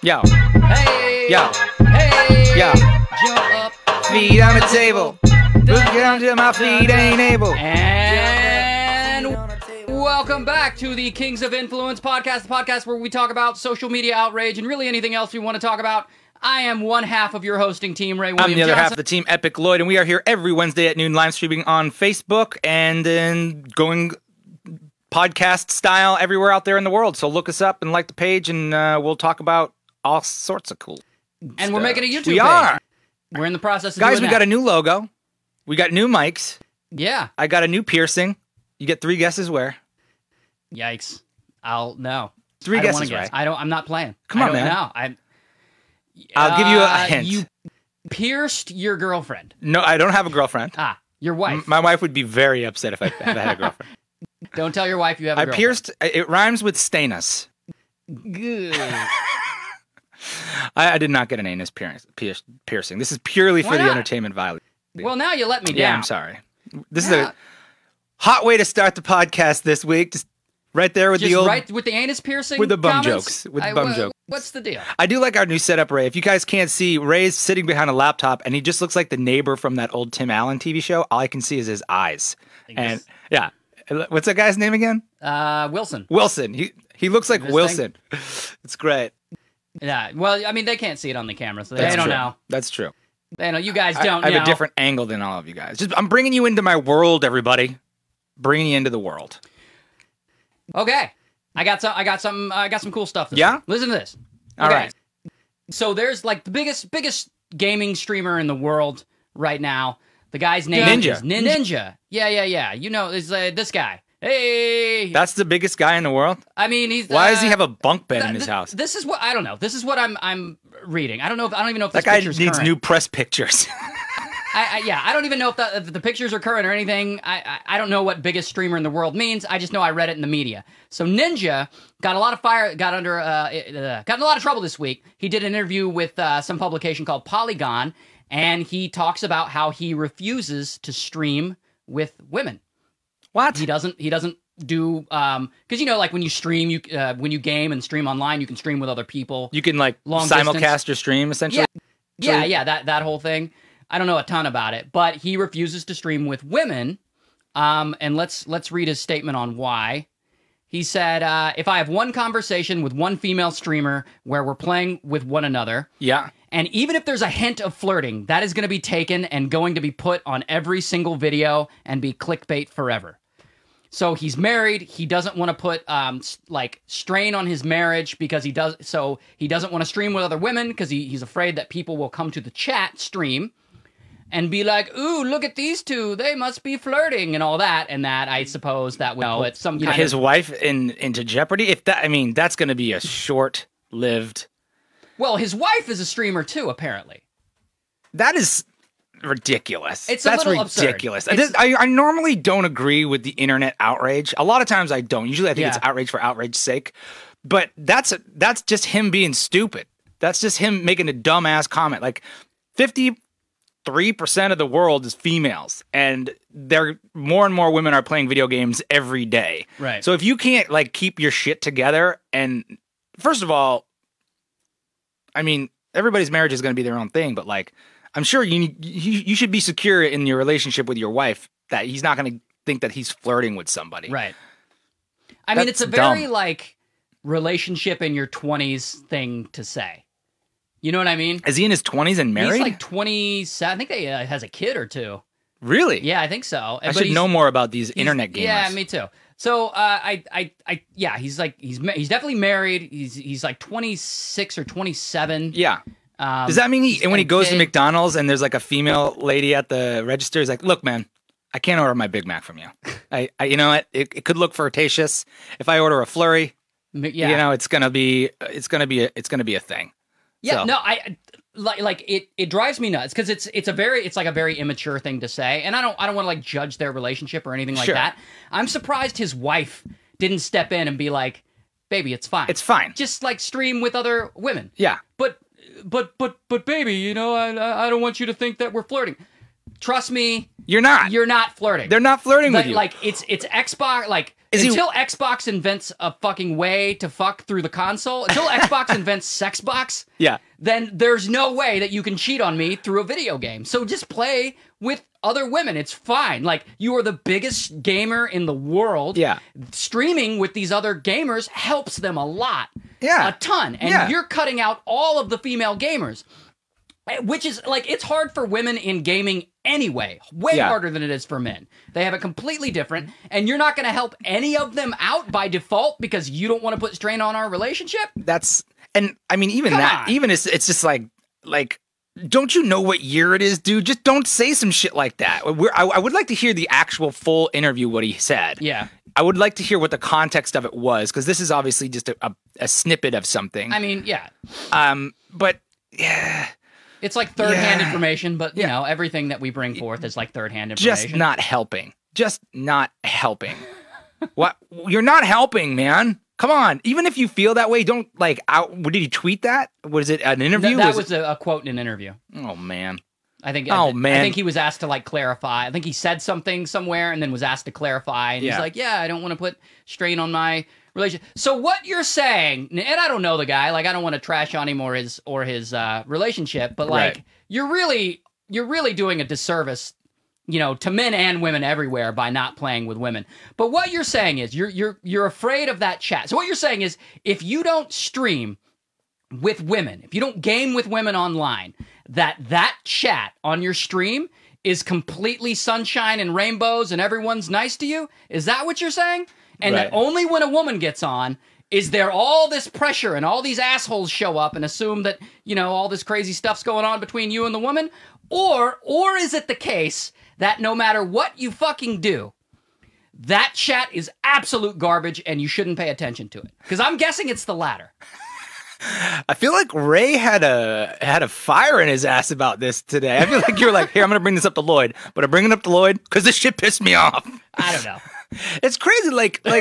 Yo. Hey! Yo. Hey! Yo. Jump up. Feet on the table. Look down my feet ain't able. And welcome back to the Kings of Influence podcast, the podcast where we talk about social media outrage and really anything else we want to talk about. I am one half of your hosting team, Ray Williams I'm the other Johnson. half of the team, Epic Lloyd, and we are here every Wednesday at noon live streaming on Facebook and then going podcast style everywhere out there in the world. So look us up and like the page, and we'll talk about all sorts of cool And stuff. we're making a YouTube We page. are. We're in the process of Guys, doing we got a new logo. We got new mics. Yeah. I got a new piercing. You get 3 guesses where. Yikes. No. 3 I don't wanna guesses, guess. right? I'm not playing. Come on, man. No. I'll give you a hint. You pierced your girlfriend. No, I don't have a girlfriend. Your wife. My wife would be very upset if I had a girlfriend. Don't tell your wife you have a I girlfriend. pierced. It rhymes with stanus. Good. I did not get an anus piercing. This is purely for Why the not? entertainment value. Well, now you let me down. Yeah, I'm sorry. This is Yeah. a hot way to start the podcast this week. Just right there with Just the old. right with the anus piercing. with the bum comments? jokes, with the bum jokes. What's the deal? I do like our new setup, Ray. If you guys can't see, Ray's sitting behind a laptop, and he just looks like the neighbor from that old Tim Allen TV show. All I can see is his eyes. And yeah, what's that guy's name again? Wilson. Wilson. He looks like This Wilson. It's great. Yeah. Well, I mean, they can't see it on the camera, so That's they don't true. know. That's true. They know. You guys don't I have know. a different angle than all of you guys. I'm bringing you into my world, everybody. Bringing you into the world. Okay. I got some cool stuff. Yeah? Listen to this. All right. So there's like the biggest gaming streamer in the world right now. The guy's name Ninja. is Ninja. Yeah. You know, is this guy. Hey. That's the biggest guy in the world? I mean, he's. Why does he have a bunk bed in his house? This is what I don't know. This is what I'm reading. I don't even know if That this guy picture's needs current. new press pictures. I don't even know if the pictures are current or anything. I don't know what biggest streamer in the world means. I just know I read it in the media. So Ninja got a lot of fire, got in a lot of trouble this week. He did an interview with some publication called Polygon, and he talks about how he refuses to stream with women. What? He doesn't do because you know, like when you stream, when you game and stream online, you can stream with other people. You can like Long simulcast distance. your stream essentially. Yeah, that whole thing. I don't know a ton about it, but he refuses to stream with women. And let's read his statement on why. He said, if I have one conversation with one female streamer where we're playing with one another, Yeah. and even if there's a hint of flirting, that is going to be taken and going to be put on every single video and be clickbait forever. So he's married. He doesn't want to put strain on his marriage because he doesn't want to stream with other women because he's afraid that people will come to the chat stream and be like, "Ooh, look at these two. They must be flirting," and all that. And that, I suppose, that will put some kind His of... wife into jeopardy. That's going to be a short-lived. Well, his wife is a streamer too, apparently. That is ridiculous. It's a little absurd. ridiculous. I normally don't agree with the internet outrage. A lot of times I don't. Usually I think it's outrage for outrage's sake. But that's just him being stupid. That's just him making a dumbass comment. Like 53% of the world is females, and more and more women are playing video games every day. Right. So if you can't like keep your shit together, and first of all, I mean, everybody's marriage is going to be their own thing, but like, I'm sure you should be secure in your relationship with your wife that he's not going to think that he's flirting with somebody. Right. I mean, That's it's a very dumb. like relationship in your 20s thing to say. You know what I mean? Is he in his 20s and married? He's like 27. I think he has a kid or two. Really? Yeah, I think so. I should know more about these internet gamers. Yeah, me too. So, he's definitely married. He's like 26 or 27. Yeah. Does that mean when he goes to McDonald's and there's like a female lady at the register, he's like, "Look, man, I can't order my Big Mac from you. You know what? It could look flirtatious. If I order a flurry, Yeah. you know, it's gonna be a thing." Yeah, So. no, I like it drives me nuts because it's like a very immature thing to say, and I don't want to like judge their relationship or anything like Sure. that. I'm surprised his wife didn't step in and be like, "Baby, it's fine. It's fine. Just like stream with other women." Yeah. But baby, you know, I don't want you to think that we're flirting. Trust me, You're not. you're not flirting. They're not flirting with you. Like it's Xbox. Like Until Xbox invents a fucking way to fuck through the console, until Xbox invents Sexbox, yeah, then there's no way that you can cheat on me through a video game. So just play with other women. It's fine. Like, you are the biggest gamer in the world. Yeah. Streaming with these other gamers helps them a lot. Yeah. A ton. And you're cutting out all of the female gamers. Which is, like, it's hard for women in gaming anyway. Way harder than it is for men. They have it completely different, and you're not going to help any of them out by default because you don't want to put strain on our relationship? And I mean, even it's just like, don't you know what year it is, dude? Just don't say some shit like that. I would like to hear the actual full interview, what he said. Yeah. I would like to hear what the context of it was, because this is obviously just a snippet of something. I mean, yeah. But, yeah... It's like third-hand information, but, you know, everything that we bring forth is like third-hand information. Just not helping. Just not helping. What? You're not helping, man. Come on. Even if you feel that way, don't, like, did he tweet that? Was it an interview? That was a quote in an interview. Oh, man. I think he was asked to, like, clarify. I think he said something somewhere and then was asked to clarify. And he's like, yeah, I don't want to put strain on my relationship. So what you're saying, and I don't know the guy, like, I don't want to trash on him or his relationship, but, like, you're really doing a disservice, you know, to men and women everywhere by not playing with women. But what you're saying is you're afraid of that chat. So what you're saying is, if you don't stream with women, if you don't game with women online, that chat on your stream is completely sunshine and rainbows and everyone's nice to you? Is that what you're saying? And that only when a woman gets on is there all this pressure and all these assholes show up and assume that, you know, all this crazy stuff's going on between you and the woman? Or is it the case that no matter what you fucking do, that chat is absolute garbage and you shouldn't pay attention to it? Because I'm guessing it's the latter. I feel like Ray had a fire in his ass about this today. I feel like you're like, here, I'm going to bring this up to Lloyd, but I'm bringing it up to Lloyd because this shit pissed me off. I don't know. It's crazy, like. No,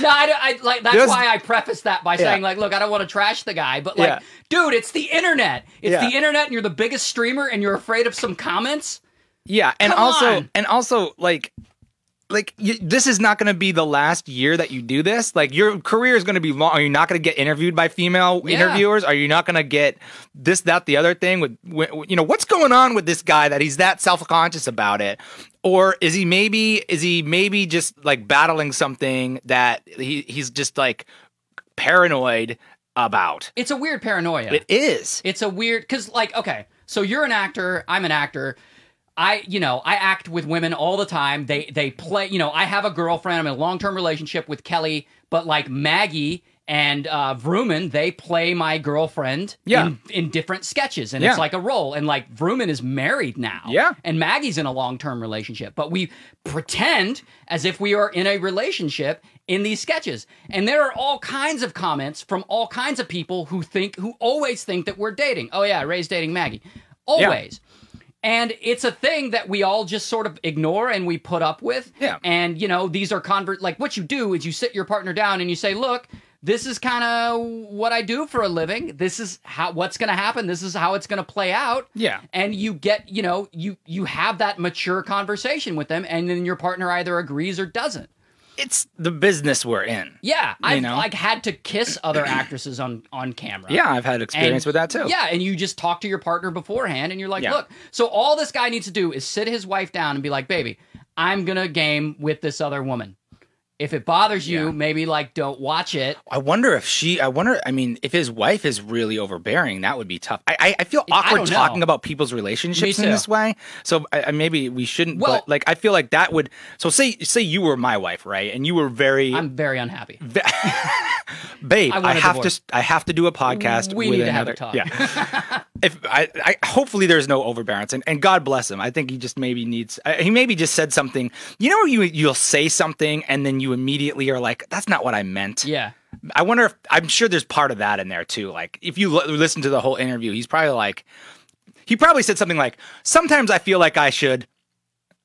I like that's why I preface that by saying, like, look, I don't want to trash the guy, but, like, dude, it's the internet. It's the internet, and you're the biggest streamer, and you're afraid of some comments. Yeah, and also, like this is not going to be the last year that you do this. Like, your career is going to be long. Are you not going to get interviewed by female interviewers? Are you not going to get this, that, the other thing with, you know, what's going on with this guy that he's that self-conscious about it? Or is he maybe just, like, battling something that he's just, like, paranoid about? It's a weird paranoia. It is. It's a weird, because, like, okay, so you're an actor, I'm an actor. I act with women all the time. They play, you know, I have a girlfriend. I'm in a long-term relationship with Kelly, but, like, Maggie and Vrooman, they play my girlfriend in different sketches, and it's like a role. And, like, Vrooman is married now, and Maggie's in a long-term relationship, but we pretend as if we are in a relationship in these sketches. And there are all kinds of comments from all kinds of people who always think that we're dating. Oh yeah, Ray's dating Maggie, always. Yeah. And it's a thing that we all just sort of ignore and we put up with. Yeah. And, you know, these are like, what you do is you sit your partner down and you say, look, this is kind of what I do for a living. This is what's going to happen. This is how it's going to play out. Yeah. And you get, you know, you have that mature conversation with them, and then your partner either agrees or doesn't. It's the business we're in. Yeah, I've like had to kiss other actresses on camera. Yeah, I've had experience with that too. Yeah, and you just talk to your partner beforehand, and you're like, look, so all this guy needs to do is sit his wife down and be like, baby, I'm going to game with this other woman. If it bothers you, maybe, like, don't watch it. I wonder, I mean, if his wife is really overbearing, that would be tough. I feel awkward talking about people's relationships in this way. So maybe we shouldn't, but, like, I feel like that would, so say you were my wife, right? And you were I'm very unhappy. Babe, I have to do a podcast. We need to have a talk. Yeah. If hopefully there's no overbearance, and God bless him. I think he just maybe needs, he maybe just said something, you know, you'll say something and then you immediately are like, that's not what I meant. Yeah. I wonder if, I'm sure there's part of that in there too. Like, if you listen to the whole interview, he probably said something like, sometimes I feel like I should,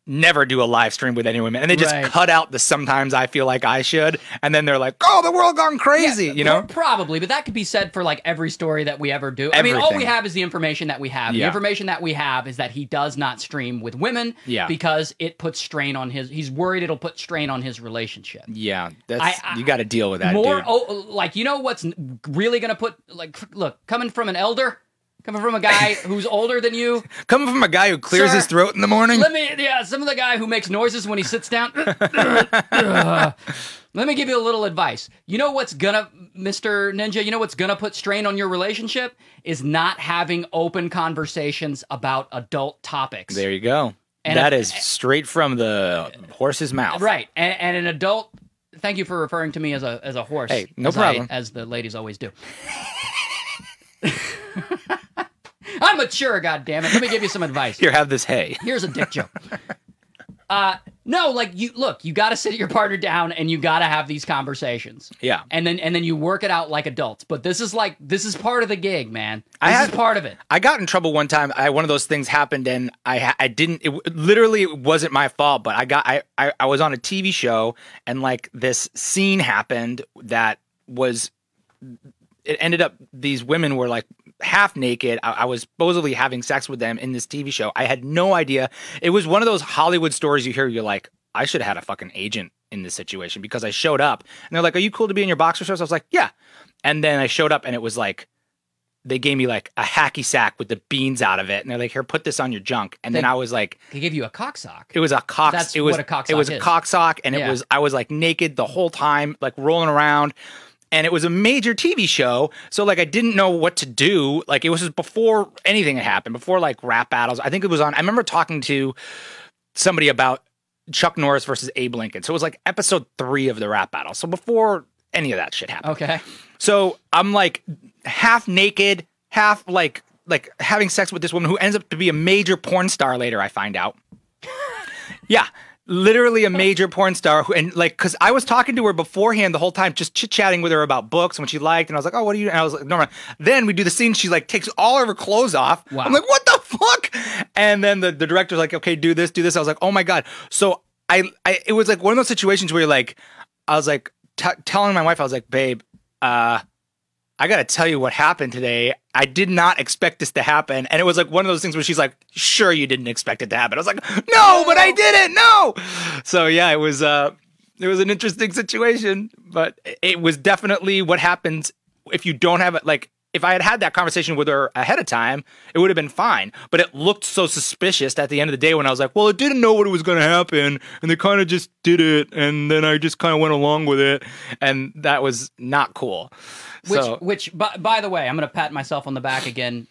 never do a live stream with any women, and they just Right. cut out the sometimes I feel like I should, and then they're like, oh, the world gone crazy, you know? Probably, but that could be said for like every story that we ever do. I mean, all we Everything. have is the information that we have. The Yeah. information that we have is that he does not stream with women Yeah. because it puts strain on he's worried it'll put strain on his relationship. Yeah, that's you got to deal with that, More, dude. like, you know what's really going to put, like, look, coming from an elder, coming from a guy who's older than you, Coming from a guy who clears Sir, his throat in the morning. some of the guy who makes noises when he sits down. Let me give you a little advice. You know what's gonna, Mr. Ninja, you know what's gonna put strain on your relationship is not having open conversations about adult topics. There you go. And that if- is straight from the horse's mouth. Right. And an adult, thank you for referring to me as a horse. Hey, no problem. As the ladies always do. I'm mature, goddammit. Let me give you some advice. Here, have this hay. Here's a dick joke. No, like, you got to sit your partner down and you got to have these conversations. Yeah. And then you work it out like adults. But this is part of the gig, man. This I is part of it. I got in trouble one time. One of those things happened, and I didn't. Literally, it wasn't my fault. But I was on a TV show, and like this scene happened that was. It ended up these women were like half naked. I was supposedly having sex with them in this TV show. I had no idea. It was one of those Hollywood stories you hear. You're like, I should have had a fucking agent in this situation, because I showed up and they're like, are you cool to be in your boxer shorts? I was like, yeah. And then I showed up and it was like, they gave me like a hacky sack with the beans out of it. And they're like, here, put this on your junk. And then I was like, They give you a cocksock. it was a cock. That's it was what a cocksock It was is. a cocksock, and Yeah. I was like naked the whole time, like rolling around. And it was a major TV show, so like I didn't know what to do. Like it was just before anything had happened, before like rap battles. I think it was on. I remember talking to somebody about Chuck Norris versus Abe Lincoln. So it was like episode 3 of the rap battle. So before any of that shit happened. Okay. So I'm like half naked, half like having sex with this woman who ends up to be a major porn star later, I find out. Yeah. Literally a major porn star who, and like, cause I was talking to her beforehand the whole time, just chit chatting with her about books and what she liked. And I was like, oh, what do you, and I was like, no. Then we do the scene. She like takes all of her clothes off. Wow. I'm like, what the fuck? And then the director's like, okay, do this. I was like, oh my God. So it was like one of those situations where you're like, I was like telling my wife, I was like, babe, I got to tell you what happened today. I did not expect this to happen. And it was like one of those things where she's like, sure, you didn't expect it to happen. I was like, no, but I didn't. No. So yeah, it was an interesting situation, but it was definitely what happens if you don't have it. Like if I had had that conversation with her ahead of time, it would have been fine. But it looked so suspicious at the end of the day when I was like, well, it didn't know what was going to happen. And they kind of just did it. And then I just kind of went along with it. And that was not cool. Which, by the way, I'm going to pat myself on the back again.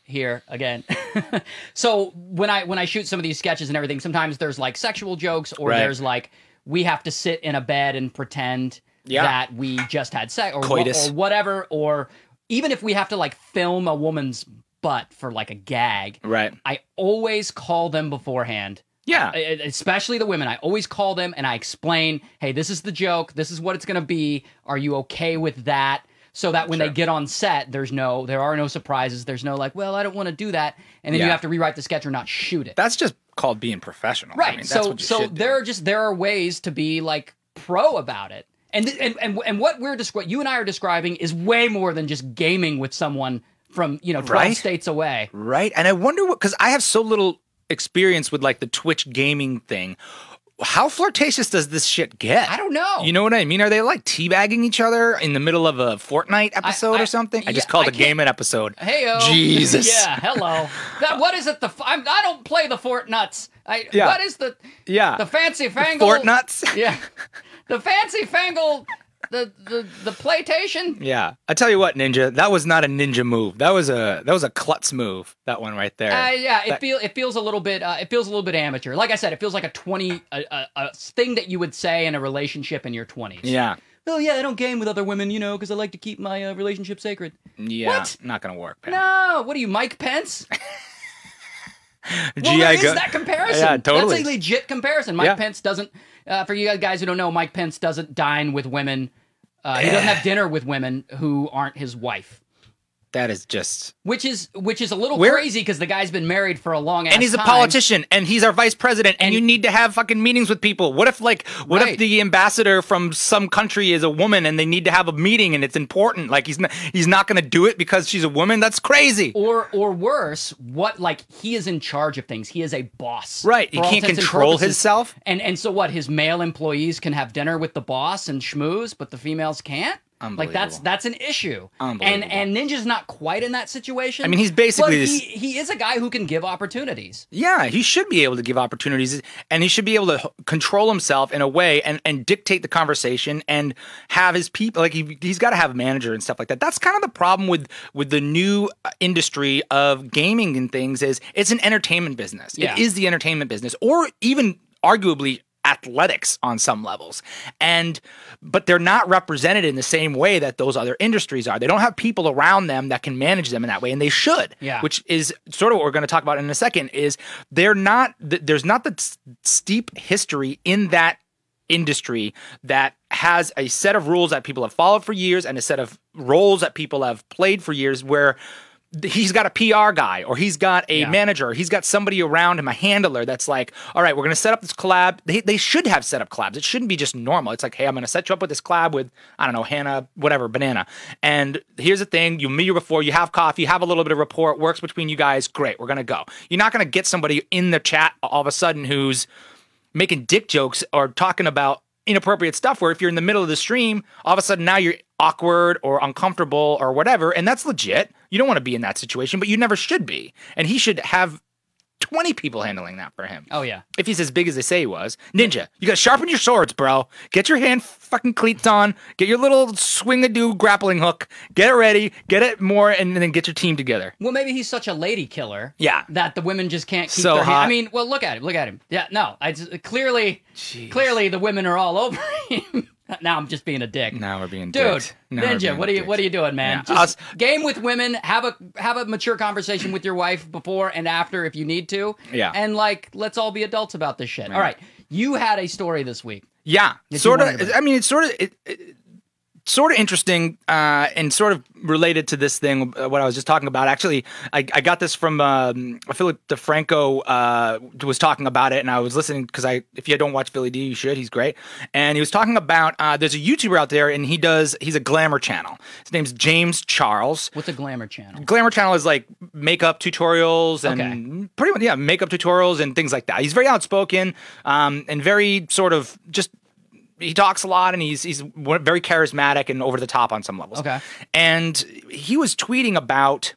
So when I shoot some of these sketches and everything, sometimes there's like sexual jokes, or Right. there's like we have to sit in a bed and pretend that we just had sex, or Coitus. or whatever, or even if we have to like film a woman's butt for like a gag. Right. I always call them beforehand. Yeah. Especially the women. I always call them and I explain, hey, this is the joke. This is what it's going to be. Are you okay with that? So that when they get on set, there are no surprises. There's no like, well, I don't want to do that. And then you have to rewrite the sketch or not shoot it. That's just called being professional. Right. I mean, that's what you should do. there are ways to be like pro about it. And what you and I are describing is way more than just gaming with someone from 12 Right. states away. Right. And I wonder because I have so little experience with like the Twitch gaming thing. How flirtatious does this shit get? I don't know. You know what I mean? Are they like teabagging each other in the middle of a Fortnite episode or something? I just called a gaming episode. Heyo. Jesus. Yeah, hello. What is it? I don't play the Fort Nuts. Yeah. What is the fancy fangle? Fort Nuts? Yeah. The fancy fangle, the PlayStation? Yeah. I tell you what, Ninja, that was not a ninja move. That was a klutz move, that one right there. It feels a little bit amateur. Like I said, it feels like a thing that you would say in a relationship in your 20s. Yeah. Oh yeah, I don't game with other women, because I like to keep my relationship sacred. Yeah. What? Not gonna work, pal. No, what are you, Mike Pence? Well, there is that comparison. Yeah, totally. That's a legit comparison. Mike Pence doesn't, for you guys who don't know, Mike Pence doesn't dine with women. He doesn't have dinner with women who aren't his wife. That is just which is a little crazy because the guy's been married for a long ass time. And he's a politician and he's our vice president and you need to have fucking meetings with people. What if if the ambassador from some country is a woman and they need to have a meeting and it's important? Like he's not going to do it because she's a woman? That's crazy. Or worse, he is in charge of things. He is a boss. Right. He can't control himself. And so what? His male employees can have dinner with the boss and schmooze, but the females can't? Like that's an issue. And Ninja's not quite in that situation. I mean, he's basically he is a guy who can give opportunities. Yeah, he should be able to give opportunities and he should be able to control himself in a way and dictate the conversation and have his people like he's got to have a manager and stuff like that. That's kind of the problem with the new industry of gaming and things is it's an entertainment business. Yeah. It is the entertainment business or even arguably athletics on some levels. But they're not represented in the same way that those other industries are. They don't have people around them that can manage them in that way, and they should. Yeah. Which is sort of what we're going to talk about in a second, is there's not the steep history in that industry that has a set of rules that people have followed for years and a set of roles that people have played for years where he's got a PR guy or he's got a manager, or he's got somebody around him, a handler that's like, all right, we're going to set up this collab. They should have set up collabs. It shouldn't be just normal. It's like, hey, I'm going to set you up with this collab with, I don't know, Hannah, whatever, Banana. And here's the thing. You meet her before, you have coffee, you have a little bit of rapport, it works between you guys. Great, we're going to go. You're not going to get somebody in the chat all of a sudden who's making dick jokes or talking about inappropriate stuff where if you're in the middle of the stream, all of a sudden now you're awkward or uncomfortable or whatever, and that's legit. You don't want to be in that situation, but you never should be. And he should have 20 people handling that for him. Oh, yeah. If he's as big as they say he was. Ninja, you got to sharpen your swords, bro. Get your hand fucking cleats on. Get your little swing-a-doo grappling hook. Get it ready. Get it more, and then get your team together. Well, maybe he's such a lady killer. Yeah. That the women just can't keep so their hot. I mean, well, look at him. Look at him. Yeah, no. Clearly the women are all over him. Now I'm just being a dick. Now we're being dicks. Dude, Ninja, what are you doing, man? Yeah. Just game with women, have a mature conversation with your wife before and after if you need to. Yeah. And let's all be adults about this shit. Right. All right. You had a story this week. Yeah. Sort of. I mean, it's sort of interesting and sort of related to this thing, what I was just talking about. Actually, I got this from Philip DeFranco was talking about it, and I was listening because if you don't watch Philly D, you should. He's great. And he was talking about there's a YouTuber out there, and he's a glamour channel. His name's James Charles. What's a glamour channel? Glamour channel is like makeup tutorials and pretty much, makeup tutorials and things like that. He's very outspoken and very sort of just he talks a lot and he's very charismatic and over the top on some levels. Okay. And he was tweeting about.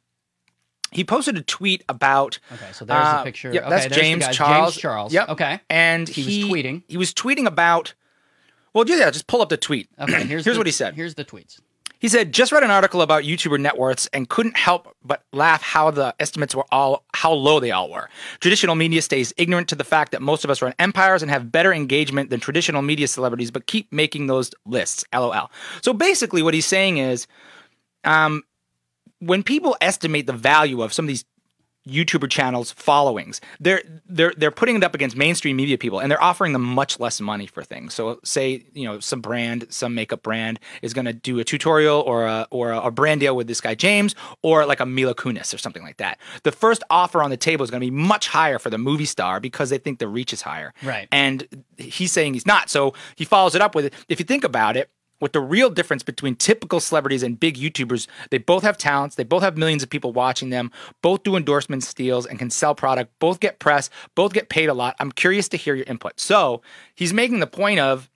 He posted a tweet about. Okay, so there's a picture. Yep, okay, that's James Charles. James Charles. Yep. Okay. And he was tweeting. He was tweeting about. Well, yeah, just pull up the tweet. Okay, here's what he said. Here's the tweets. He said, just read an article about YouTuber net worths and couldn't help but laugh how the estimates were how low they all were. Traditional media stays ignorant to the fact that most of us run empires and have better engagement than traditional media celebrities, but keep making those lists. LOL. So basically what he's saying is, when people estimate the value of some of these YouTuber channels followings, they're putting it up against mainstream media people and they're offering them much less money for things. So say, some makeup brand is going to do a tutorial or a brand deal with this guy James or like a Mila Kunis or something like that. The first offer on the table is going to be much higher for the movie star because they think the reach is higher. Right. And he's saying he's not. So he follows it up with, if you think about it, what the real difference between typical celebrities and big YouTubers, they both have talents, they both have millions of people watching them, both do endorsement deals and can sell product, both get press, both get paid a lot. I'm curious to hear your input. So he's making the point of,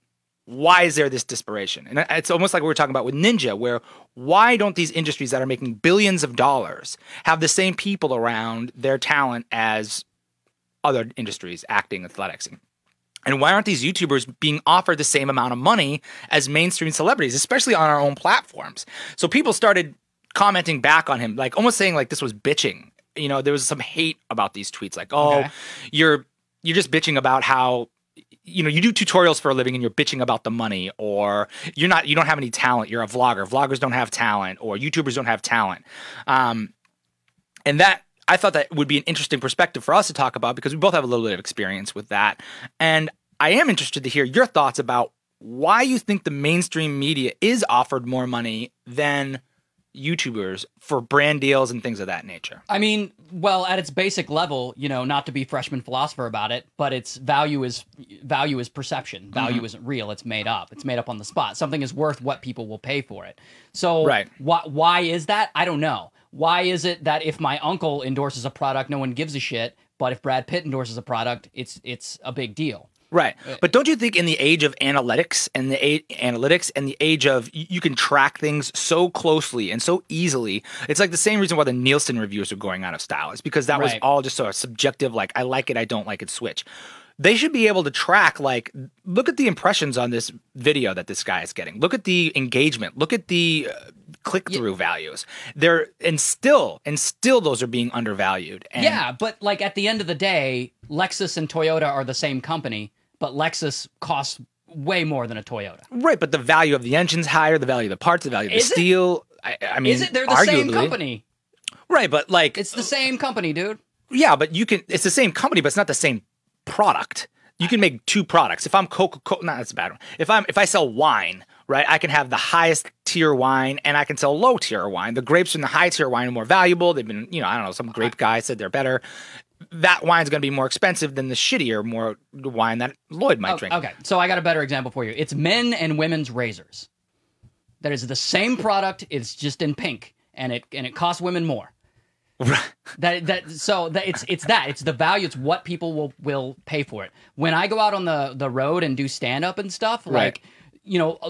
why is there this disparation? And it's almost like we were talking about with Ninja, where why don't these industries that are making billions of dollars have the same people around their talent as other industries, acting, athletics, and why aren't these YouTubers being offered the same amount of money as mainstream celebrities, especially on our own platforms? So people started commenting back on him, like almost saying like this was bitching. There was some hate about these tweets, like, oh, you're just bitching about how, you do tutorials for a living and you're bitching about the money, or you don't have any talent. You're a vlogger. Vloggers don't have talent, or YouTubers don't have talent. And that, I thought that would be an interesting perspective for us to talk about because we both have a little bit of experience with that. And I am interested to hear your thoughts about why you think the mainstream media is offered more money than YouTubers for brand deals and things of that nature? I mean, well, at its basic level, you know, not to be freshman philosopher about it, but its value is perception. Value isn't real; it's made up. It's made up on the spot. Something is worth what people will pay for it. So, why is that? I don't know. Why is it that if my uncle endorses a product, no one gives a shit, but if Brad Pitt endorses a product, it's a big deal? Right. But don't you think in the age of analytics and the age of you can track things so closely and so easily, it's like the same reason why the Nielsen reviews are going out of style. It's because that was all just sort of subjective, like I like it, I don't like it switch. They should be able to track, like, look at the impressions on this video that this guy is getting. Look at the engagement. Look at the click-through values. And still those are being undervalued. And yeah, but like at the end of the day, Lexus and Toyota are the same company. But Lexus costs way more than a Toyota. Right, but the value of the engine's higher, the value of the parts, the value of the steel. I mean, is it? They're the same company. Right, but like... It's the same company, dude. Yeah, but it's the same company, but it's not the same product. You can make two products. If I'm Coca-Cola... No, that's a bad one. If I sell wine, right, I can have the highest tier wine and I can sell low tier wine. The grapes from the high tier wine are more valuable. They've been, I don't know, some grape guy said they're better. That wine's going to be more expensive than the shittier, more wine that Lloyd might drink. Okay, so I got a better example for you. It's men and women's razors. That is the same product. It's just in pink, and it costs women more. Right. It's the value. It's what people will pay for it. When I go out on the road and do stand up and stuff, like,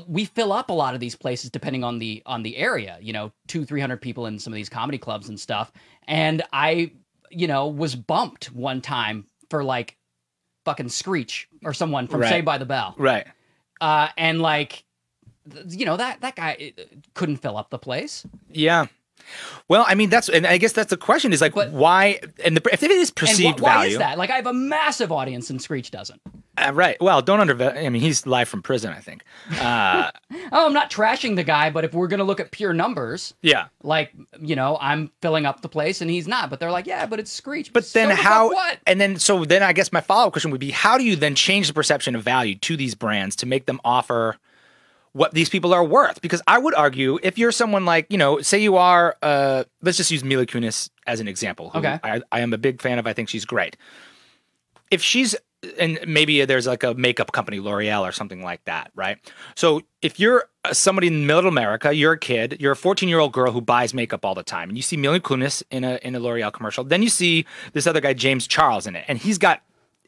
we fill up a lot of these places depending on the area. 200-300 people in some of these comedy clubs and stuff, and I was bumped one time for like fucking Screech or someone from Saved by the Bell. Right. And like, that guy couldn't fill up the place. Yeah. Well, I mean, and I guess that's the question is like, why? And if it is perceived why value. Is that? Like, I have a massive audience and Screech doesn't. Right. Well, I mean, he's live from prison, I think. I'm not trashing the guy, but if we're going to look at pure numbers, yeah, like, I'm filling up the place and he's not, but they're like, yeah, but it's Screech. But then what? And then I guess my follow-up question would be, how do you then change the perception of value to these brands to make them offer what these people are worth? Because I would argue, if you're someone like, say you are, let's just use Mila Kunis as an example. Who I am a big fan of. I think she's great. If she's, and maybe there's like a makeup company, L'Oreal or something like that, right? So if you're somebody in middle America, you're a kid, you're a 14-year-old girl who buys makeup all the time, and you see Mila Kunis in a L'Oreal commercial, then you see this other guy, James Charles, in it, and he's got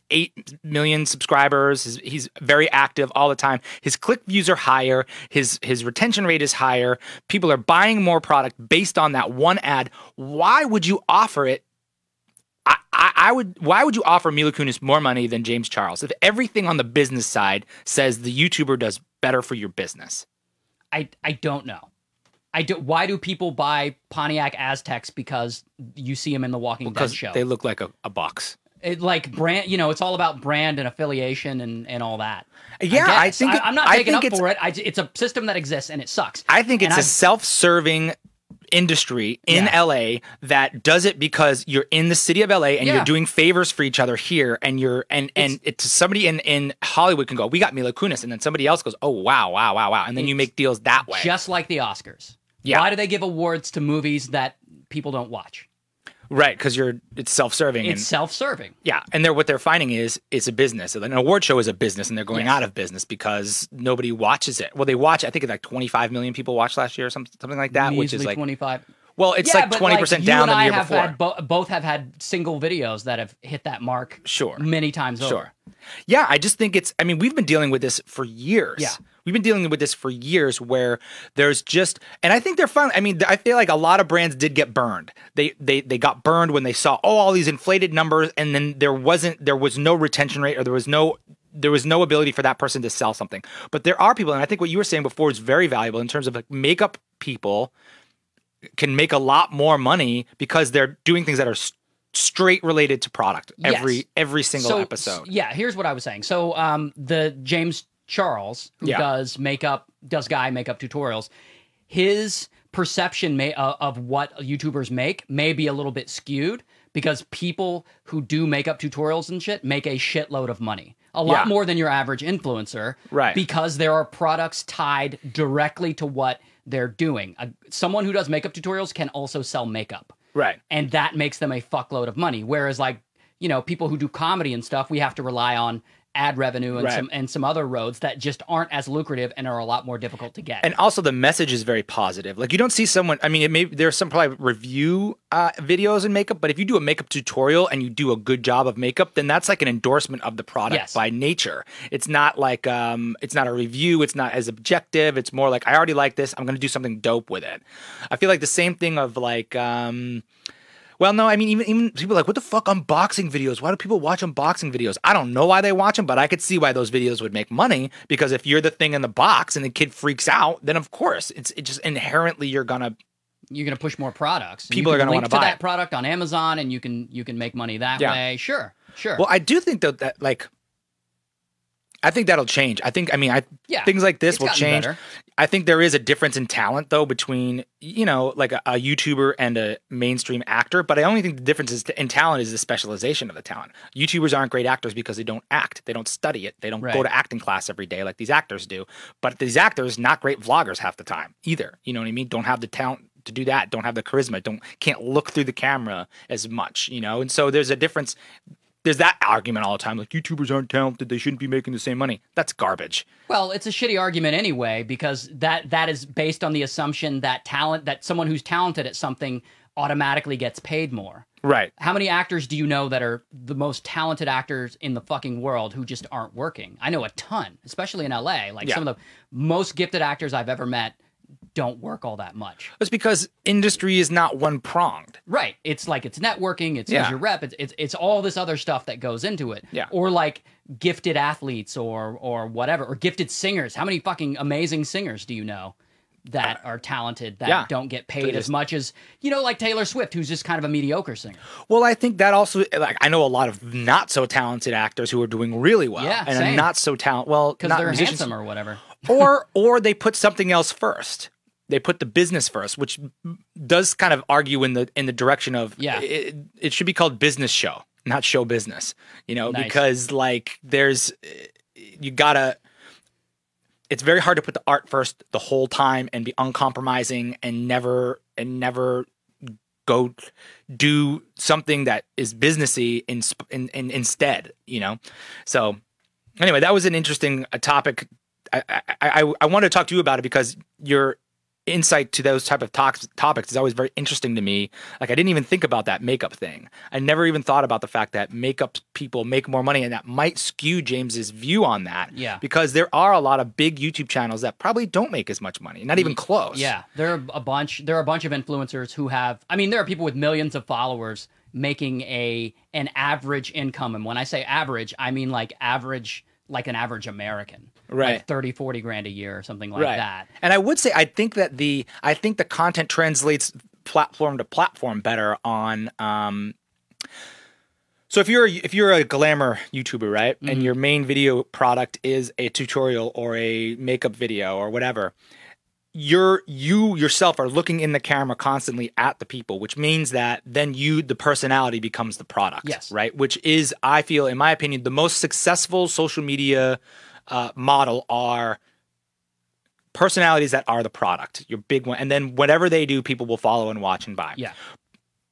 8 million subscribers. He's very active all the time. His click views are higher. His retention rate is higher. People are buying more product based on that one ad. Why would you offer it? Why would you offer Mila Kunis more money than James Charles if everything on the business side says the YouTuber does better for your business? I don't know. Why do people buy Pontiac Aztecs because you see them in the Walking Dead show? They look like a box. Like brand, it's all about brand and affiliation and all that. Yeah, I think I'm not taking up for it. It's a system that exists and it sucks. I think it's a self-serving industry in LA that does it because you're in the city of LA and you're doing favors for each other here, and somebody in Hollywood can go, we got Mila Kunis, and then somebody else goes, oh wow, and then you make deals that way. Just like the Oscars. Yeah. Why do they give awards to movies that people don't watch? Right, because it's self-serving. It's self-serving. Yeah, and what they're finding is it's a business. An award show is a business, and they're going out of business because nobody watches it. Well, they watch. I think it's like 25 million people watched last year, or something like that, which is like 25. Well, it's like 20% down than the year before. Both have had single videos that have hit that mark. Many times over. Sure. Yeah, I just think it's. I mean, we've been dealing with this for years. Yeah. We've been dealing with this for years where there's just, and I think they're fine. I mean, I feel like a lot of brands did get burned. They got burned when they saw, all these inflated numbers, and then there was no retention rate, or there was no ability for that person to sell something. But there are people, and I think what you were saying before is very valuable in terms of like makeup people can make a lot more money because they're doing things that are straight related to product every single episode. Yeah, here's what I was saying. So the James Charles, who does makeup tutorials, his perception of what YouTubers make may be a little bit skewed because people who do makeup tutorials and shit make a shitload of money. a lot more than your average influencer, Right. because there are products tied directly to what they're doing. Someone who does makeup tutorials can also sell makeup. Right. And that makes them a fuckload of money. Whereas, like, you know, people who do comedy and stuff, we have to rely on ad revenue and some other roads that just aren't as lucrative and are a lot more difficult to get. And also the message is very positive. Like, you don't see someone, I mean, there's some probably review videos in makeup, but if you do a makeup tutorial and you do a good job of makeup, then that's like an endorsement of the product by nature. It's not like, it's not a review. It's not as objective. It's more like, I already like this. I'm going to do something dope with it. I feel like the same thing of like, well, no, I mean, even people are like, what the fuck, unboxing videos? Why do people watch unboxing videos? I don't know why they watch them, but I could see why those videos would make money, because if you're the thing in the box and the kid freaks out, then of course, it's just inherently you're gonna push more products. People are gonna want to buy that product on Amazon, and you can make money that way. Sure. Well, I do think that like, I think that'll change. Things like this will change. Better. I think there is a difference in talent, though, between, you know, like a YouTuber and a mainstream actor. But I only think the difference in talent is the specialization of the talent. YouTubers aren't great actors because they don't act. They don't study it. They don't go to acting class every day like these actors do. But these actors, not great vloggers half the time either. You know what I mean? Don't have the talent to do that. Don't have the charisma. Can't look through the camera as much, you know? And so there's a difference. There's that argument all the time, like YouTubers aren't talented, they shouldn't be making the same money. That's garbage. Well, it's a shitty argument anyway, because that is based on the assumption that someone who's talented at something automatically gets paid more. Right. How many actors do you know that are the most talented actors in the fucking world who just aren't working? I know a ton, especially in LA. Like some of the most gifted actors I've ever met don't work all that much. It's because industry is not one-pronged. Right. It's like, it's networking, it's your rep, it's all this other stuff that goes into it. Yeah. Or like gifted athletes or whatever, or gifted singers. How many fucking amazing singers do you know that are talented that don't get paid as much as, you know, like Taylor Swift, who's just kind of a mediocre singer? Well, I think that also, like, I know a lot of not so talented actors who are doing really well. Yeah, and same. are not so talented. Well, because they're handsome or whatever. or they put something else first. They put the business first, which does kind of argue in the direction of it should be called business show, not show business, you know, because like it's very hard to put the art first the whole time and be uncompromising and never go do something that is businessy instead, you know? So anyway, that was an interesting topic. I wanted to talk to you about it because your insight to those type of topics is always very interesting to me. Like, I didn't even think about that makeup thing. I never even thought about the fact that makeup people make more money, and that might skew James's view on that. Yeah. Because there are a lot of big YouTube channels that probably don't make as much money, not even close. Yeah. There are a bunch of influencers who have, I mean, there are people with millions of followers making an average income. And when I say average, I mean like average, like an average American. Right. Like 30, 40 grand a year or something like that. And I would say, I think the content translates platform to platform better on, so if you're a glamour YouTuber, right? Mm-hmm. And your main video product is a tutorial or a makeup video or whatever, you yourself are looking in the camera constantly at the people, which means that then the personality becomes the product. Yes. Right. Which is, I feel, in my opinion, the most successful social media model are personalities that are the product, your big one. And then whatever they do, people will follow and watch and buy. Yeah.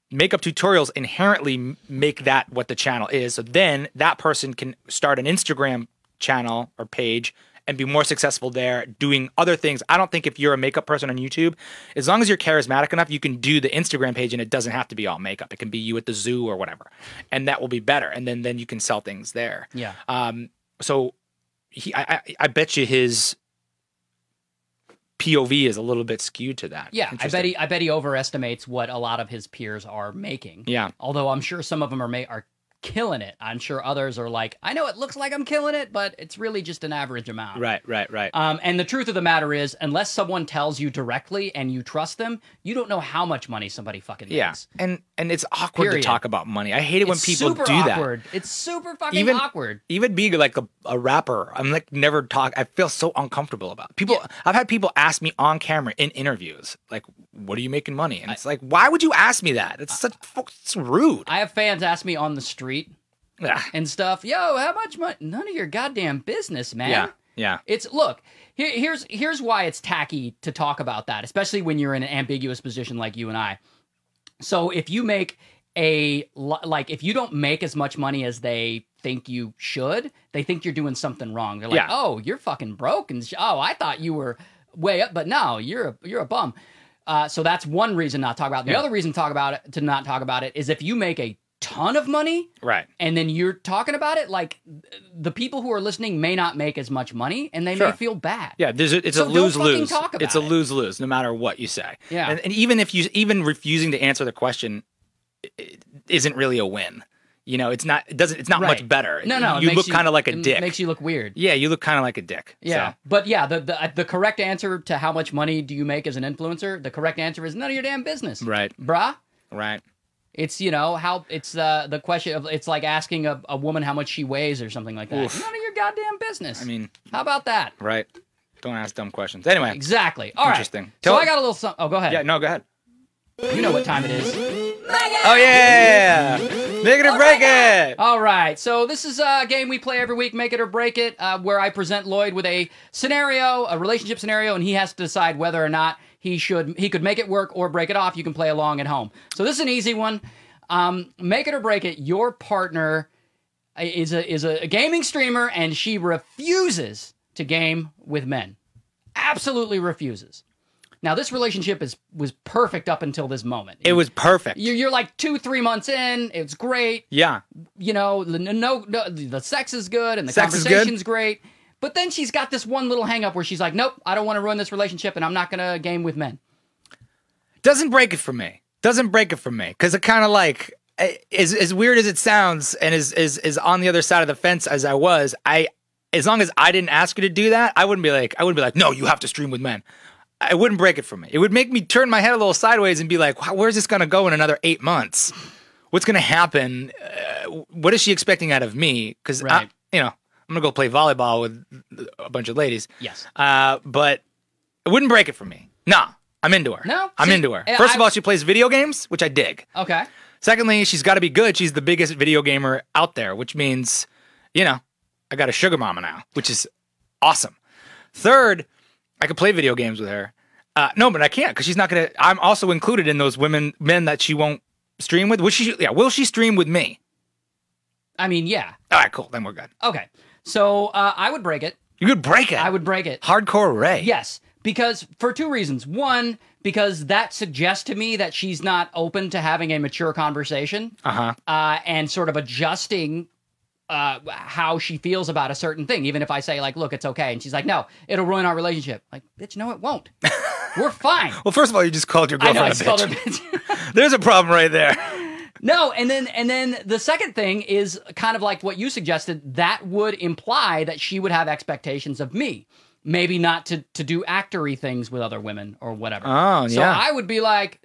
Makeup tutorials inherently make that what the channel is. So then that person can start an Instagram channel or page and be more successful there doing other things. I don't think if you're a makeup person on YouTube, as long as you're charismatic enough, you can do the Instagram page and it doesn't have to be all makeup. It can be you at the zoo or whatever. And that will be better. And then you can sell things there. Yeah. So I bet you his POV is a little bit skewed to that. Yeah, I bet he overestimates what a lot of his peers are making. Yeah. Although I'm sure some of them are killing it. I'm sure others are like, I know it looks like I'm killing it, but it's really just an average amount. Right. And the truth of the matter is, unless someone tells you directly and you trust them, you don't know how much money somebody fucking makes. Yeah. And it's awkward to talk about money. I hate it when people do awkward. It's super fucking awkward. Even being like a rapper, I'm like never talk. I feel so uncomfortable about it. People. Yeah. I've had people ask me on camera in interviews, like, "What are you making money?" And it's like, why would you ask me that? It's rude. I have fans ask me on the street. and stuff. Yo, how much money? None of your goddamn business, man. Yeah. Yeah. It's look, here's why it's tacky to talk about that, especially when you're in an ambiguous position like you and I. So if you make if you don't make as much money as they think you should, they think you're doing something wrong. They're like, oh, you're fucking broke, and oh, I thought you were way up, but no, you're a bum. So that's one reason not to talk about it. The other reason to not talk about it is if you make a ton of money, right, and then you're talking about it, like the people who are listening may not make as much money, and they may feel bad. Yeah, it's a lose-lose. It's a lose-lose no matter what you say. Yeah, and even refusing to answer the question isn't really a win. You know, it's not much better. No, you look kind of like a dick. It makes you look weird. Yeah, you look kind of like a dick. Yeah, so. But yeah, the correct answer to how much money do you make as an influencer? The correct answer is none of your damn business. Right, brah. Right. It's how it's the question of it's like asking a woman how much she weighs or something like that. Oof. None of your goddamn business. I mean, how about that? Right. Don't ask dumb questions. Anyway. Exactly. All Interesting. Right. So I got a little something. Oh, go ahead. Yeah. No, go ahead. You know what time it is. Oh, yeah! Make it or break it! All right, so this is a game we play every week, Make It or Break It, where I present Lloyd with a scenario, a relationship scenario, and he has to decide whether or not he could make it work or break it off. You can play along at home. So this is an easy one. Make it or break it, your partner is a gaming streamer, and she refuses to game with men. Absolutely refuses. Now, this relationship was perfect up until this moment. It was perfect. You're like 2-3 months in. It's great. Yeah. You know, the sex is good and the conversation's great. But then she's got this one little hang up where she's like, nope, I don't want to ruin this relationship and I'm not going to game with men. Doesn't break it for me. Doesn't break it for me. Because it kind of like, as weird as it sounds and as on the other side of the fence as I was, as long as I didn't ask her to do that, I wouldn't be like, no, you have to stream with men. It wouldn't break it for me. It would make me turn my head a little sideways and be like, wow, where's this going to go in another 8 months? What's going to happen? What is she expecting out of me? Because, I'm going to go play volleyball with a bunch of ladies. Yes. But it wouldn't break it for me. Nah, I'm into her. No? I'm into her. First of all, she plays video games, which I dig. Okay. Secondly, she's got to be good. She's the biggest video gamer out there, which means, I got a sugar mama now, which is awesome. Third, I could play video games with her. No, but I can't because she's not going to. I'm also included in those men that she won't stream with. Will she stream with me? I mean, yeah. All right, cool. Then we're good. Okay. So I would break it. You could break it? I would break it. Hardcore Ray. Yes. Because for two reasons. One, because that suggests to me that she's not open to having a mature conversation. And sort of adjusting how she feels about a certain thing, even if I say, like, look, it's okay. And she's like, no, it'll ruin our relationship. Like, bitch, no, it won't. We're fine. Well, first of all, you just called your girlfriend a bitch. Called her bitch. There's a problem right there. No, and then the second thing is kind of like what you suggested. That would imply that she would have expectations of me. Maybe not to do actory things with other women or whatever. Oh, yeah. So I would be like,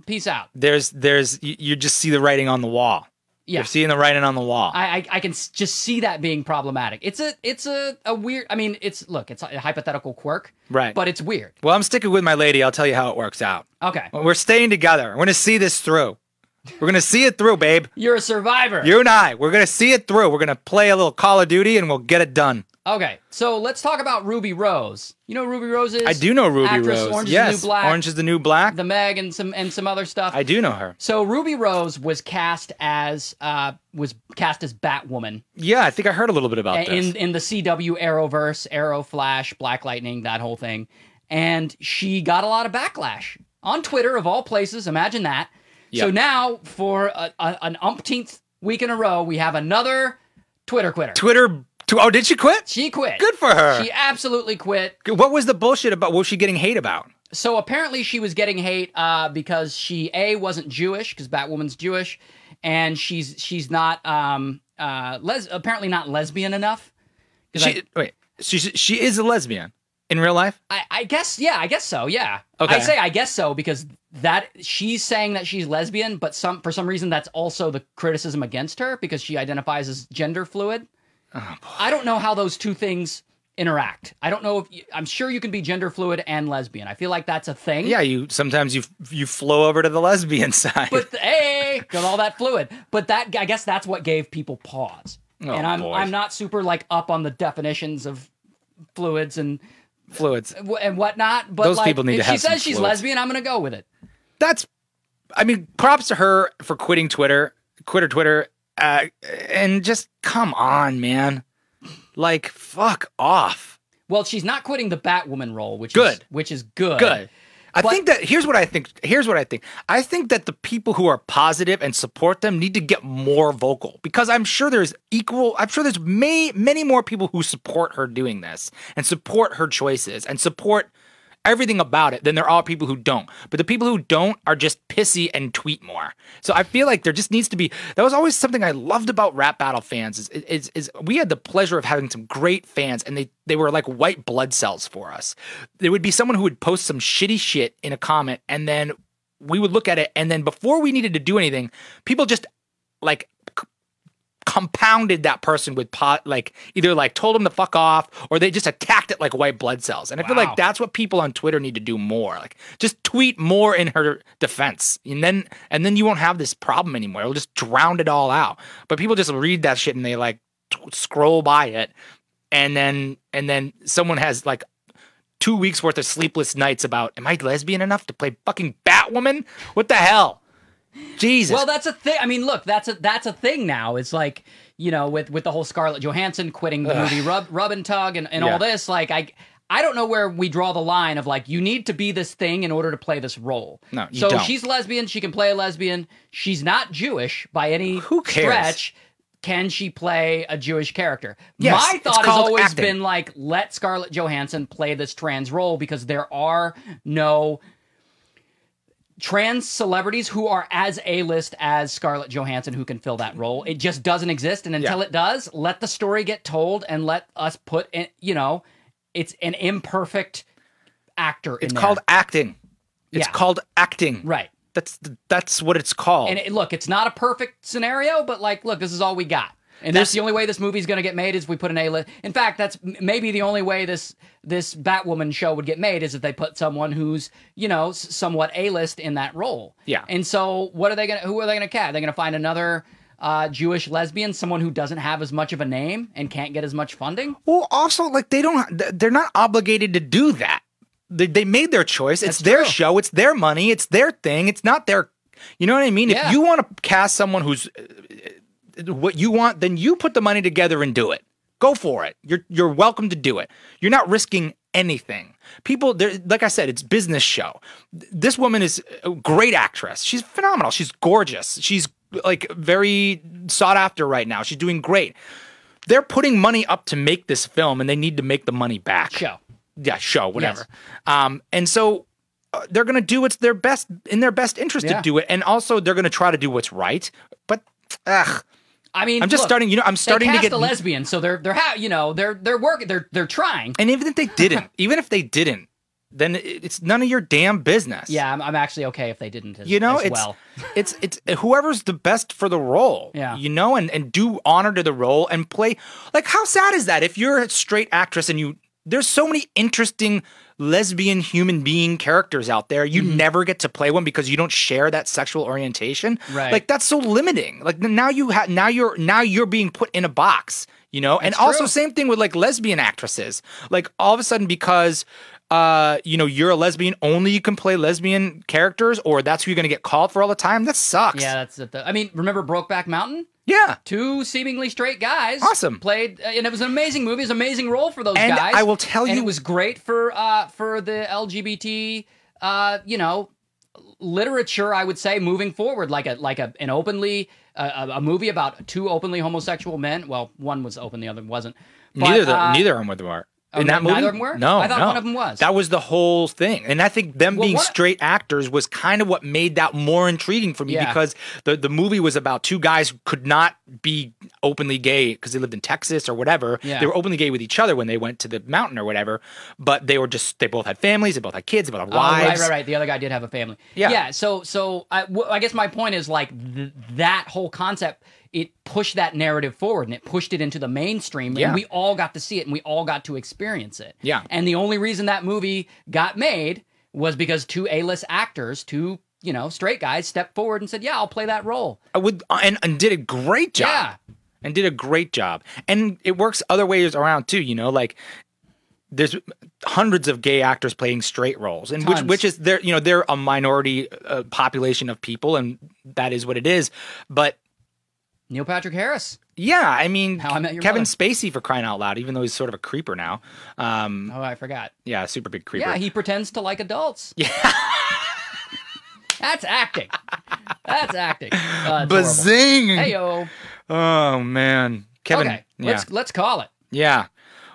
peace out. You just see the writing on the wall. Yeah. You're seeing the writing on the wall. I can just see that being problematic. It's a weird. I mean, it's a hypothetical quirk, right? But it's weird. Well, I'm sticking with my lady. I'll tell you how it works out. Okay. We're staying together. We're gonna see this through. We're gonna see it through, babe. You're a survivor. You and I. We're gonna see it through. We're gonna play a little Call of Duty, and we'll get it done. Okay, so let's talk about Ruby Rose. You know who Ruby Rose is? I do know Ruby Rose. Orange is the New Black. Orange is the New Black. The Meg and some other stuff. I do know her. So Ruby Rose was cast as Batwoman. Yeah, I think I heard a little bit about this. In the CW Arrowverse, Arrow, Flash, Black Lightning, that whole thing. And she got a lot of backlash on Twitter, of all places. Imagine that. Yep. So now, for an umpteenth week in a row, we have another Twitter quitter. Oh, did she quit? She quit. Good for her. She absolutely quit. What was the bullshit about? What was she getting hate about? So apparently she was getting hate because she, wasn't Jewish, because Batwoman's Jewish, and she's not apparently not lesbian enough. She is a lesbian in real life? I guess, yeah, I guess so, yeah. Okay. I say I guess so because that she's saying that she's lesbian, but for some reason that's also the criticism against her because she identifies as gender fluid. Oh, boy. I don't know how those two things interact. I don't know if I'm sure you can be gender fluid and lesbian. I feel like that's a thing. Yeah, sometimes you flow over to the lesbian side. But hey, see, got all that fluid. But that, I guess that's what gave people pause. Oh, and boy. I'm not super like up on the definitions of fluids and whatnot. But Those like, people need to if have she some says she's fluids. lesbian, I'm gonna go with it. I mean, props to her for quitting Twitter, and just come on, man. Like, fuck off. Well, she's not quitting the Batwoman role, which is good. Good. I think that here's what I think. I think that the people who are positive and support them need to get more vocal, because I'm sure there's many more people who support her doing this and support her choices and support everything about it than there are people who don't. But the people who don't are just pissy and tweet more. So I feel like there just needs to be. That was always something I loved about Rap Battle fans is we had the pleasure of having some great fans, and they were like white blood cells for us. There would be someone who would post some shitty shit in a comment, and then we would look at it, and then before we needed to do anything, people just like compounded that person with either like told them to fuck off, or they just attacked it like white blood cells. And I feel like that's what people on Twitter need to do more. Like, just tweet more in her defense, and then you won't have this problem anymore. It'll just drown it all out. But people just read that shit and they like scroll by it, and then someone has like 2 weeks worth of sleepless nights about, am I lesbian enough to play fucking Batwoman? What the hell? Jesus. Well, that's a thing. I mean, look, that's a thing now. It's like, you know, with the whole Scarlett Johansson quitting the movie Rub and Tug and all this. Like, I don't know where we draw the line of like, you need to be this thing in order to play this role. No, you so don't. She's lesbian. She can play a lesbian. She's not Jewish by any stretch. Can she play a Jewish character? Yes, my thought has always acting. been like, let Scarlett Johansson play this trans role, because there are no trans celebrities who are as A-list as Scarlett Johansson who can fill that role. It just doesn't exist, and until it does, let the story get told and let us put in, you know, it's an imperfect actor in there. It's called acting. It's called acting. Right. That's what it's called. And look, it's not a perfect scenario, but like, look, this is all we got. And that's the only way this movie's going to get made, is we put an A-list. In fact, that's maybe the only way this Batwoman show would get made, is if they put someone who's, you know, somewhat A-list in that role. Yeah. And so who are they going to cast? They're going to find another Jewish lesbian, someone who doesn't have as much of a name and can't get as much funding? Well, also, like, they're not obligated to do that. They made their choice. It's their show. It's their money. It's their thing. It's not their, you know what I mean? Yeah. If you want to cast someone who's what you want, then you put the money together and do it. Go for it. You're welcome to do it. You're not risking anything. People, like I said, it's business show. This woman is a great actress. She's phenomenal. She's gorgeous. She's like very sought after right now. She's doing great. They're putting money up to make this film, and they need to make the money back. Show, whatever. Yes. And so they're going to do what's in their best interest to do it, and also they're going to try to do what's right. But I mean, I'm just starting. You know, I'm starting to get a lesbian, so they're working. They're trying. And even if they didn't, then it's none of your damn business. Yeah, I'm actually okay if they didn't. As well. it's whoever's the best for the role. Yeah, you know, and do honor to the role and play. Like, how sad is that if you're a straight actress and there's so many interesting lesbian human being characters out there, you never get to play one because you don't share that sexual orientation. Right. Like, that's so limiting. Like, now you're being put in a box, you know? And also same thing with like lesbian actresses. Like, all of a sudden, because you know, you're a lesbian, only you can play lesbian characters, or that's who you're going to get called for all the time. That sucks. Yeah, that's it. I mean, remember Brokeback Mountain? Yeah. 2 seemingly straight guys. Awesome. Played, and it was an amazing movie. It was an amazing role for those guys. And I will tell you, and it was great for the LGBT, you know, literature. I would say moving forward, like an openly a movie about 2 openly homosexual men. Well, one was open, the other wasn't. But, neither of them were. In that movie? Neither of them were? No, I thought one of them was. That was the whole thing. And I think them being straight actors was kind of what made that more intriguing for me, because the movie was about 2 guys who could not be openly gay because they lived in Texas or whatever. Yeah. They were openly gay with each other when they went to the mountain or whatever, but they both had families, they both had kids, they both had wives. Right. The other guy did have a family. Yeah. So I guess my point is like that whole concept, it pushed that narrative forward and it pushed it into the mainstream, and we all got to see it and we all got to experience it. Yeah. And the only reason that movie got made was because 2 A-list actors, 2 you know, straight guys stepped forward and said, yeah, I'll play that role. I would, and did a great job. Yeah. And did a great job. And it works other ways around too, you know, like there's hundreds of gay actors playing straight roles, and which is they're, you know, they're a minority population of people, and that is what it is. But Neil Patrick Harris. yeah, I mean, How I Met Your Kevin Mother. Spacey, for crying out loud, even though he's sort of a creeper now. Oh, I forgot. Yeah, super big creeper. Yeah, he pretends to like adults. Yeah. That's acting. That's acting. Bazing! Hey yo. Oh man, Kevin. Okay, Yeah. let's call it. Yeah.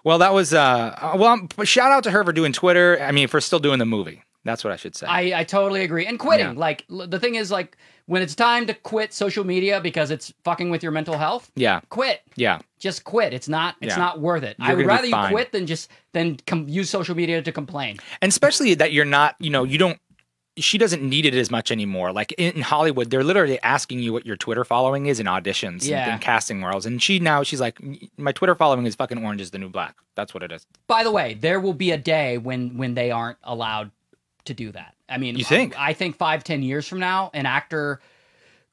Well, that was shout out to her for doing Twitter. I mean, for still doing the movie. That's what I should say. I totally agree. And quitting, Yeah. like the thing is, like when it's time to quit social media because it's fucking with your mental health. Yeah. Quit. Yeah. Just quit. It's not worth it. I would gonna be rather you fine. quit than use social media to complain. And especially that you're not, you know, you don't. She doesn't need it as much anymore. Like in Hollywood, they're literally asking you what your Twitter following is in auditions Yeah. and casting roles. And she's like, my Twitter following is fucking Orange is the New Black. That's what it is. By the way, there will be a day when they aren't allowed to do that. I mean, You think? I think 5-10 years from now, an actor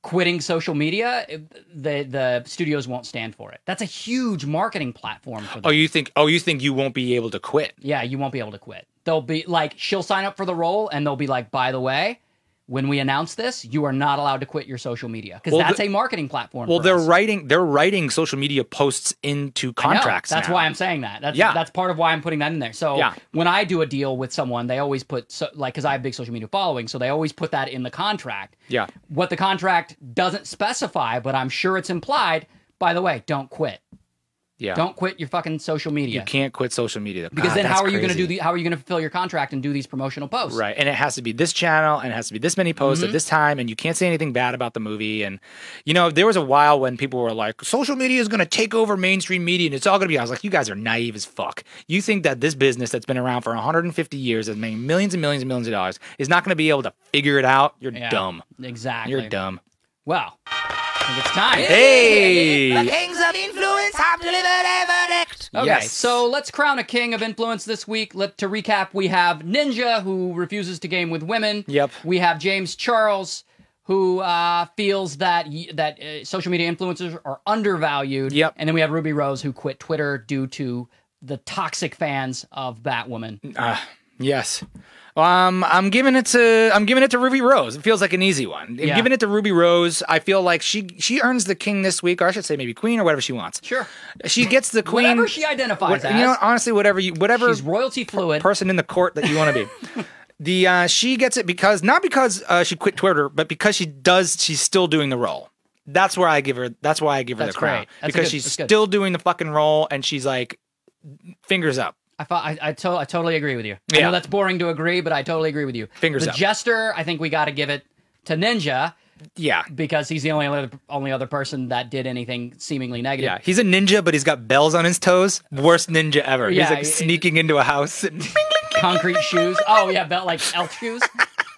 quitting social media, the studios won't stand for it. That's a huge marketing platform for them. Oh, you think you won't be able to quit? Yeah, you won't be able to quit. They'll be like, she'll sign up for the role, and they'll be like, by the way, when we announce this, you are not allowed to quit your social media because that's a marketing platform. Well, for they're us. writing social media posts into I know. contracts. That's now. why I'm saying that. Yeah. That's part of why I'm putting that in there. So Yeah. when I do a deal with someone, they always put because I have big social media following, so they always put that in the contract. Yeah. What the contract doesn't specify, but I'm sure it's implied. By the way, don't quit. Yeah. Don't quit your fucking social media. You can't quit social media because then that's how are you going to crazy. how are you going to fulfill your contract and do these promotional posts? Right, and it has to be this channel, and it has to be this many posts Mm-hmm. at this time, and you can't say anything bad about the movie. And you know, there was a while when people were like, "Social media is going to take over mainstream media, and it's all going to be." I was like, "You guys are naive as fuck. You think that this business that's been around for 150 years, that's making millions and millions and millions of dollars, is not going to be able to figure it out? You're Yeah, dumb. Exactly. You're dumb." Well, I think it's time. Hey, The kings of influence have delivered a verdict. Okay, Yes. so let's crown a king of influence this week. To recap, we have Ninja, who refuses to game with women. Yep. We have James Charles, who feels that social media influencers are undervalued. Yep. And then we have Ruby Rose, who quit Twitter due to the toxic fans of Batwoman. yes. I'm giving it to Ruby Rose. It feels like an easy one. Yeah. Giving it to Ruby Rose. I feel like she earns the king this week, or I should say maybe queen or whatever she wants. Sure. She gets the queen. Whatever she identifies as. You know, honestly, whatever She's royalty fluid. person in the court that you want to be. She gets it because not because she quit Twitter, but because she's still doing the role. That's why I give her That's the crown. great. That's Because good. she's That's good. still doing the fucking role, and she's like, fingers up. I totally agree with you. I Yeah. know that's boring to agree, but I totally agree with you. Fingers the up. Jester, I think we got to give it to Ninja Yeah. because he's the only other person that did anything seemingly negative. Yeah, he's a ninja, but he's got bells on his toes. Worst ninja ever. Yeah, he's like sneaking into a house. And Concrete shoes. Oh yeah, belt like elf shoes.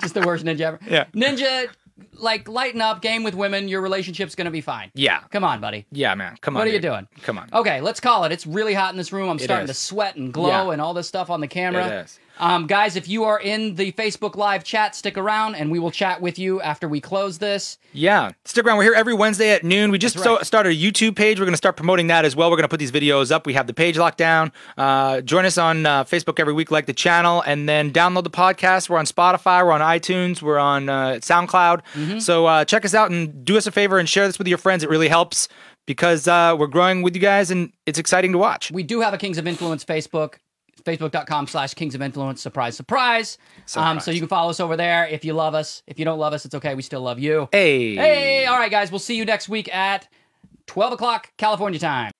Just the worst ninja ever. Yeah. Ninja, like lighten up, game with women. Your relationship's gonna be fine. yeah, Come on, buddy. yeah, man. Come on. What are you dude. doing? Come on. Okay, let's call it. It's really hot in this room. I'm starting to is. sweat and glow Yeah. and all this stuff on the camera. It is. Guys, if you are in the Facebook Live chat, stick around and we will chat with you after we close this. Yeah, stick around. We're here every Wednesday at noon. We just That's right. started a YouTube page. We're going to start promoting that as well. We're going to put these videos up. We have the page locked down. Join us on Facebook every week, like the channel, and then download the podcast. We're on Spotify. We're on iTunes. We're on SoundCloud. Mm-hmm. So check us out and do us a favor and share this with your friends. It really helps because we're growing with you guys, and it's exciting to watch. We do have a Kings of Influence Facebook. Facebook.com/Kings of Influence. Surprise, surprise. Surprise. So you can follow us over there if you love us. If you don't love us, it's okay. We still love you. Hey. Hey, all right, guys. We'll see you next week at 12 o'clock California time.